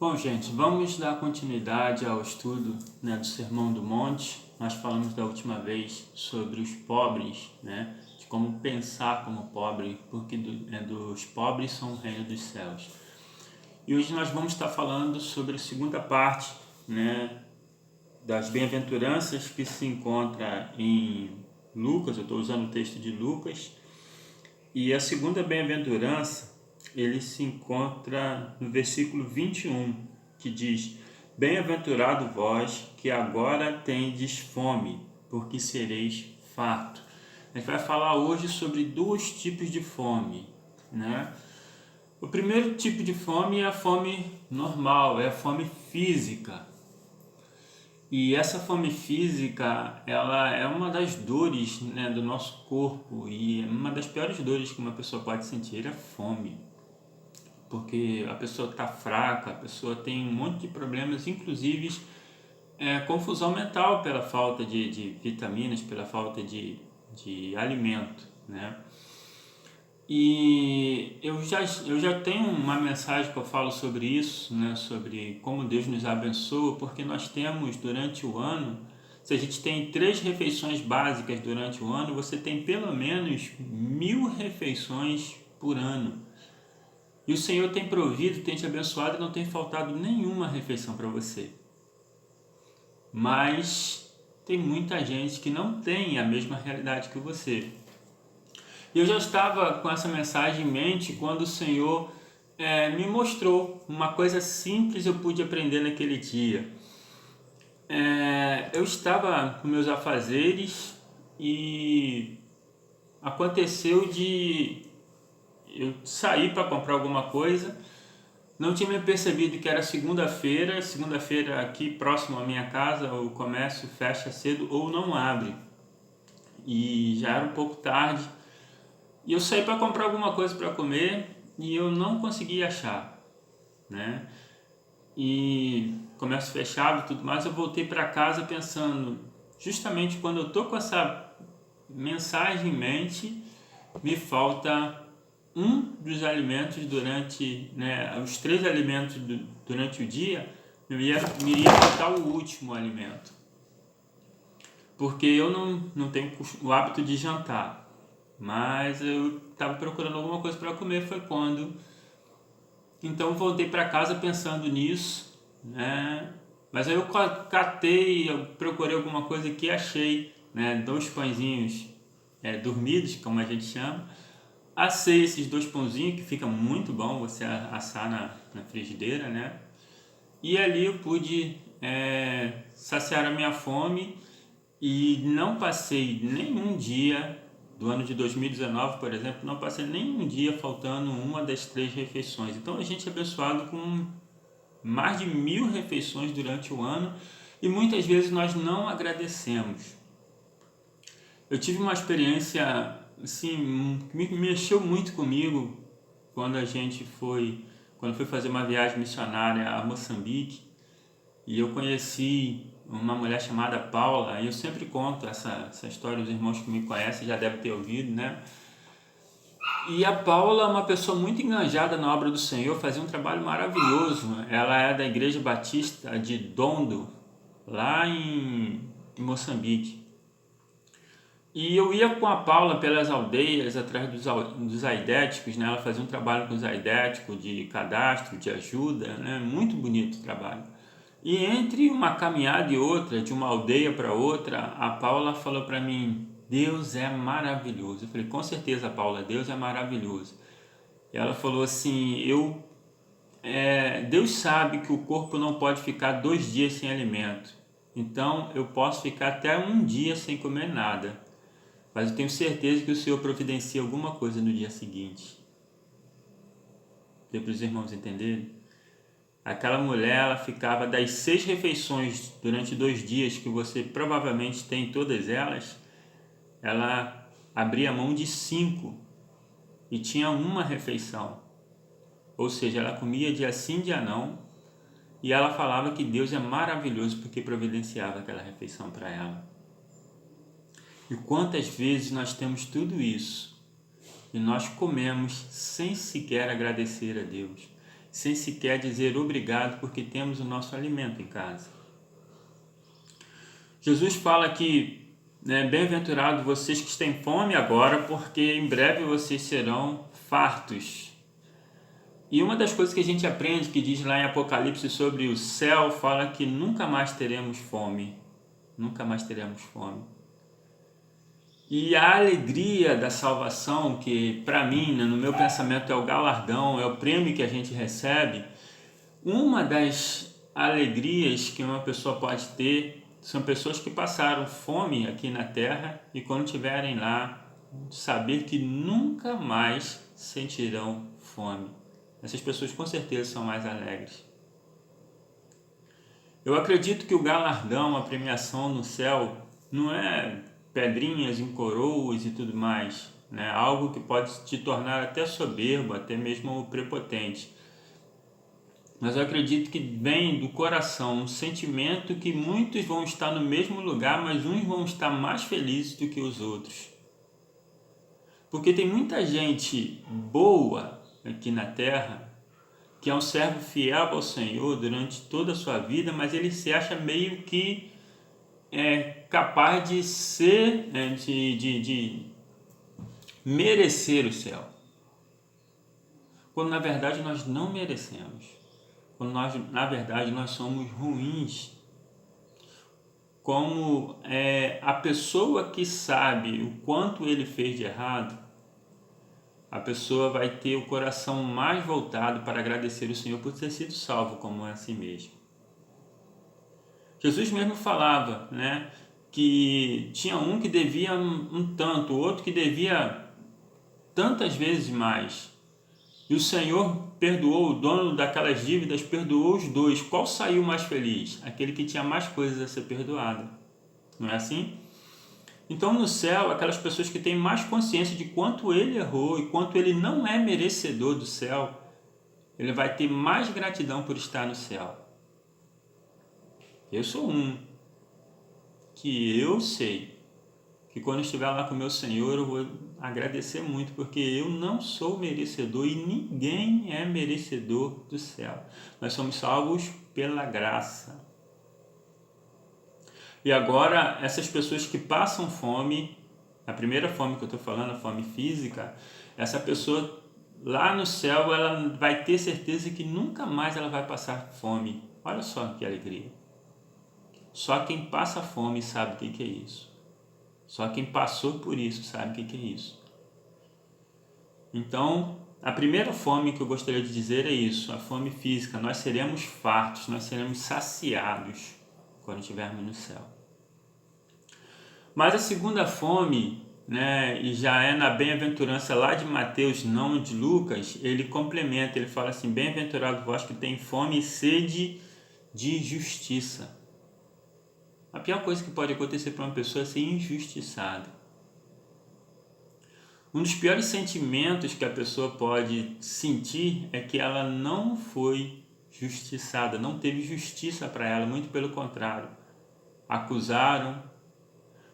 Bom, gente, vamos dar continuidade ao estudo, do Sermão do Monte. Nós falamos da última vez sobre os pobres, de como pensar como pobre, porque dos pobres são o reino dos céus. E hoje nós vamos estar falando sobre a segunda parte, das bem-aventuranças que se encontra em Lucas. Eu estou usando o texto de Lucas. E a segunda bem-aventurança, ele se encontra no versículo 21, que diz: Bem-aventurado vós que agora tendes fome, porque sereis farto. A gente vai falar hoje sobre dois tipos de fome, O primeiro tipo de fome é a fome normal, é a fome física. E essa fome física, ela é uma das dores, do nosso corpo, e uma das piores dores que uma pessoa pode sentir é fome. Porque a pessoa está fraca, a pessoa tem um monte de problemas, inclusive confusão mental pela falta de vitaminas, pela falta de alimento, E eu já tenho uma mensagem que eu falo sobre isso, sobre como Deus nos abençoa, porque nós temos durante o ano, se a gente tem 3 refeições básicas durante o ano, você tem pelo menos 1000 refeições por ano. E o Senhor tem provido, tem te abençoado e não tem faltado nenhuma refeição para você. Mas tem muita gente que não tem a mesma realidade que você. Eu já estava com essa mensagem em mente quando o Senhor me mostrou uma coisa simples eu pude aprender naquele dia. Eu estava com meus afazeres e aconteceu de eu sair para comprar alguma coisa, não tinha me percebido que era segunda-feira aqui próximo à minha casa o comércio fecha cedo ou não abre, e já era um pouco tarde. E eu saí para comprar alguma coisa para comer e eu não consegui achar, E comércio fechado e tudo mais, eu voltei para casa pensando, justamente quando eu tô com essa mensagem em mente, me falta um dos alimentos durante, os 3 alimentos durante o dia, me iria faltar o último alimento. Porque eu não tenho o hábito de jantar. Mas eu estava procurando alguma coisa para comer, foi quando. Então voltei para casa pensando nisso, Mas aí eu eu procurei alguma coisa que achei, 2 pãezinhos dormidos, como a gente chama. Assei esses 2 pãozinhos, que fica muito bom você assar na frigideira, E ali eu pude saciar a minha fome e não passei nenhum dia do ano de 2019, por exemplo, não passei nenhum dia faltando uma das 3 refeições. Então a gente é abençoado com mais de 1000 refeições durante o ano e muitas vezes nós não agradecemos. Eu tive uma experiência assim, me mexeu muito comigo quando fui fazer uma viagem missionária a Moçambique, e eu conheci uma mulher chamada Paula, e eu sempre conto essa história, os irmãos que me conhecem já devem ter ouvido, E a Paula é uma pessoa muito engajada na obra do Senhor, fazia um trabalho maravilhoso. Ela é da Igreja Batista de Dondo, lá em Moçambique. E eu ia com a Paula pelas aldeias, atrás dos aidéticos, Ela fazia um trabalho com os aidéticos, de cadastro, de ajuda, Muito bonito o trabalho. E entre uma caminhada e outra, de uma aldeia para outra, a Paula falou para mim: Deus é maravilhoso. Eu falei: com certeza, Paula, Deus é maravilhoso. E ela falou assim: Deus sabe que o corpo não pode ficar 2 dias sem alimento. Então eu posso ficar até um dia sem comer nada. Mas eu tenho certeza que o Senhor providencia alguma coisa no dia seguinte. Deu para os irmãos entenderem? Aquela mulher, ela ficava das 6 refeições durante 2 dias, que você provavelmente tem todas elas, ela abria mão de 5 e tinha uma refeição. Ou seja, ela comia dia sim, dia não, e ela falava que Deus é maravilhoso porque providenciava aquela refeição para ela. E quantas vezes nós temos tudo isso e nós comemos sem sequer agradecer a Deus? sem sequer dizer obrigado porque temos o nosso alimento em casa. Jesus fala que, bem-aventurado vocês que têm fome agora, porque em breve vocês serão fartos. E uma das coisas que a gente aprende, que diz lá em Apocalipse sobre o céu, fala que nunca mais teremos fome. Nunca mais teremos fome. E a alegria da salvação, que para mim, no meu pensamento, é o galardão, é o prêmio que a gente recebe, uma das alegrias que uma pessoa pode ter são pessoas que passaram fome aqui na terra e quando estiverem lá, saber que nunca mais sentirão fome. Essas pessoas com certeza são mais alegres. Eu acredito que o galardão, a premiação no céu, não é pedrinhas em coroas e tudo mais, algo que pode te tornar até soberbo, até mesmo prepotente. Mas eu acredito que vem do coração um sentimento que muitos vão estar no mesmo lugar, mas uns vão estar mais felizes do que os outros. Porque tem muita gente boa aqui na terra, que é um servo fiel ao Senhor durante toda a sua vida, mas ele se acha meio que capaz de ser, de merecer o céu. Quando na verdade nós não merecemos. Quando na verdade nós somos ruins. Como a pessoa que sabe o quanto ele fez de errado, a pessoa vai ter o coração mais voltado para agradecer o Senhor por ter sido salvo como é assim mesmo. Jesus mesmo falava, que tinha um que devia um tanto, o outro que devia tantas vezes mais. E o Senhor perdoou, o dono daquelas dívidas perdoou os dois. Qual saiu mais feliz? Aquele que tinha mais coisas a ser perdoado. Não é assim? Então no céu, aquelas pessoas que têm mais consciência de quanto ele errou e quanto ele não é merecedor do céu, ele vai ter mais gratidão por estar no céu. Eu sou um que eu sei que quando estiver lá com o meu Senhor eu vou agradecer muito, porque eu não sou merecedor e ninguém é merecedor do céu. Nós somos salvos pela graça. E agora, essas pessoas que passam fome, a primeira fome que eu estou falando, a fome física, essa pessoa lá no céu, ela vai ter certeza que nunca mais ela vai passar fome. Olha só que alegria. Só quem passa fome sabe o que é isso. Só quem passou por isso sabe o que é isso. Então, a primeira fome que eu gostaria de dizer é isso, a fome física. Nós seremos fartos, nós seremos saciados quando estivermos no céu. Mas a segunda fome, e já é na bem-aventurança lá de Mateus, não de Lucas, ele complementa, ele fala assim: bem-aventurado vós que tem fome e sede de justiça. A pior coisa que pode acontecer para uma pessoa é ser injustiçada. Um dos piores sentimentos que a pessoa pode sentir é que ela não foi justiçada, não teve justiça para ela, muito pelo contrário. Acusaram,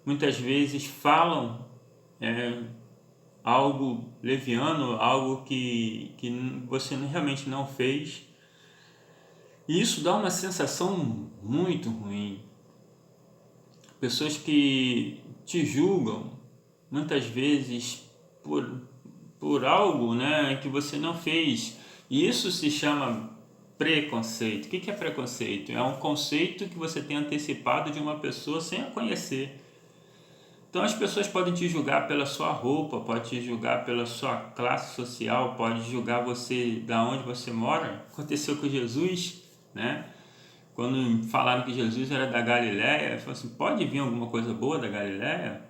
muitas vezes falam algo leviano, algo que você realmente não fez. E isso dá uma sensação muito ruim. Pessoas que te julgam, muitas vezes por algo que você não fez. E isso se chama preconceito. O que é preconceito? É um conceito que você tem antecipado de uma pessoa sem a conhecer. Então as pessoas podem te julgar pela sua roupa, podem te julgar pela sua classe social, podem julgar você da onde você mora. Aconteceu com Jesus, Quando falaram que Jesus era da Galileia, ele falou assim: pode vir alguma coisa boa da Galileia?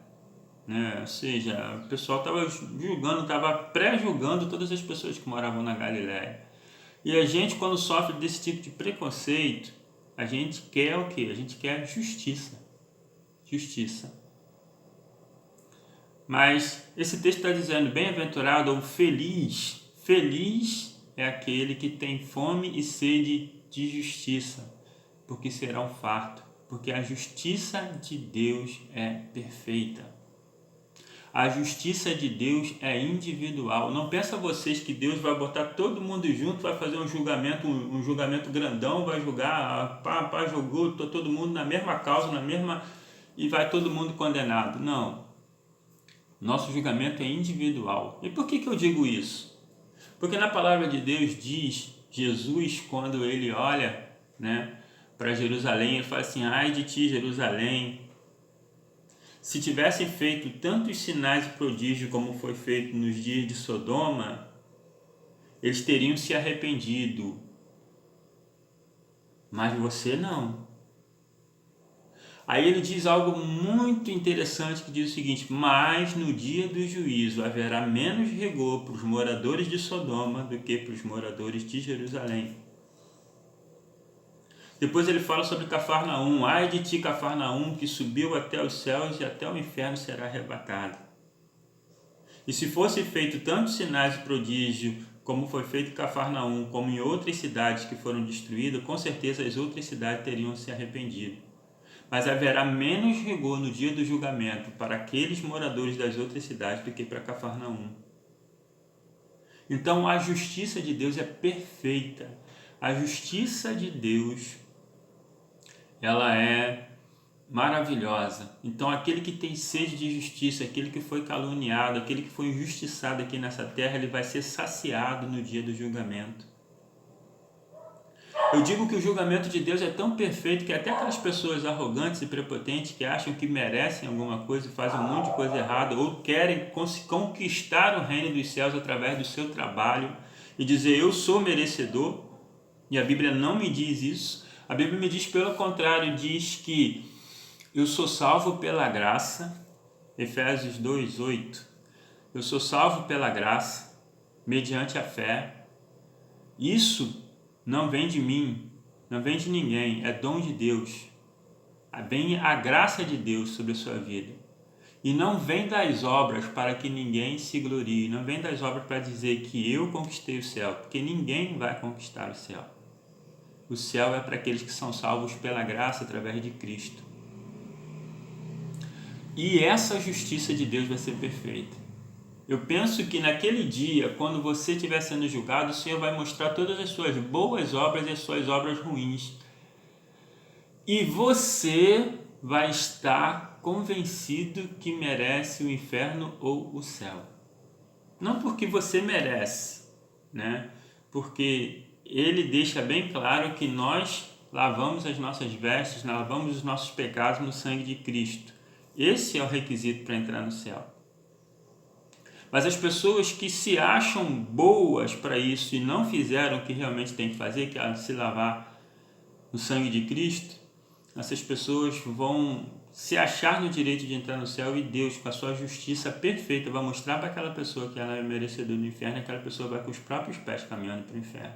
Ou seja, o pessoal estava julgando, estava pré-julgando todas as pessoas que moravam na Galileia. E a gente, quando sofre desse tipo de preconceito, a gente quer o quê? A gente quer justiça. Justiça. Mas esse texto está dizendo: bem-aventurado ou feliz. Feliz é aquele que tem fome e sede de justiça, porque serão fartos, porque a justiça de Deus é perfeita. A justiça de Deus é individual. Não pensa vocês que Deus vai botar todo mundo junto, vai fazer um julgamento grandão, vai julgar, julgou todo mundo na mesma causa, e vai todo mundo condenado. Não. Nosso julgamento é individual. E por que eu digo isso? Porque na palavra de Deus diz, Jesus, quando ele olha, né, para Jerusalém, ele fala assim: ai de ti, Jerusalém, se tivessem feito tantos sinais e prodígios como foi feito nos dias de Sodoma, eles teriam se arrependido. Mas você não. Aí ele diz algo muito interessante, que diz o seguinte: mas no dia do juízo haverá menos rigor para os moradores de Sodoma do que para os moradores de Jerusalém. Depois ele fala sobre Cafarnaum: ai de ti, Cafarnaum, que subiu até os céus e até o inferno será arrebatado. E se fosse feito tantos sinais e prodígios como foi feito em Cafarnaum, como em outras cidades que foram destruídas, com certeza as outras cidades teriam se arrependido. Mas haverá menos rigor no dia do julgamento para aqueles moradores das outras cidades do que para Cafarnaum. Então a justiça de Deus é perfeita. A justiça de Deus, ela é maravilhosa. Então aquele que tem sede de justiça, aquele que foi caluniado, aquele que foi injustiçado aqui nessa terra, ele vai ser saciado no dia do julgamento. Eu digo que o julgamento de Deus é tão perfeito que até aquelas pessoas arrogantes e prepotentes que acham que merecem alguma coisa e fazem um monte de coisa errada, ou querem conquistar o reino dos céus através do seu trabalho e dizer eu sou merecedor, e a Bíblia não me diz isso. A Bíblia me diz pelo contrário, diz que eu sou salvo pela graça, Efésios 2:8. Eu sou salvo pela graça, mediante a fé. Isso não vem de mim, não vem de ninguém, é dom de Deus. Vem a graça de Deus sobre a sua vida. E não vem das obras para que ninguém se glorie, não vem das obras para dizer que eu conquistei o céu, porque ninguém vai conquistar o céu. O céu é para aqueles que são salvos pela graça através de Cristo. E essa justiça de Deus vai ser perfeita. Eu penso que naquele dia, quando você estiver sendo julgado, o Senhor vai mostrar todas as suas boas obras e as suas obras ruins. E você vai estar convencido que merece o inferno ou o céu. Não porque você merece, né? Porque ele deixa bem claro que nós lavamos as nossas vestes, lavamos os nossos pecados no sangue de Cristo. Esse é o requisito para entrar no céu. Mas as pessoas que se acham boas para isso e não fizeram o que realmente tem que fazer, que é se lavar no sangue de Cristo, essas pessoas vão se achar no direito de entrar no céu, e Deus, com a sua justiça perfeita, vai mostrar para aquela pessoa que ela é merecedora do inferno, e aquela pessoa vai com os próprios pés caminhando para o inferno.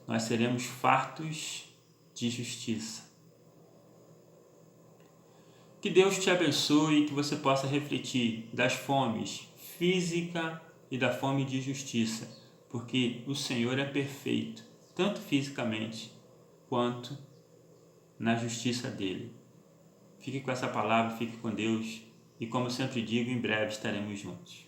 Nós seremos fartos de justiça. Que Deus te abençoe e que você possa refletir das fomes física e da fome de justiça, porque o Senhor é perfeito, tanto fisicamente quanto na justiça dele. Fique com essa palavra, fique com Deus, e como eu sempre digo, em breve estaremos juntos.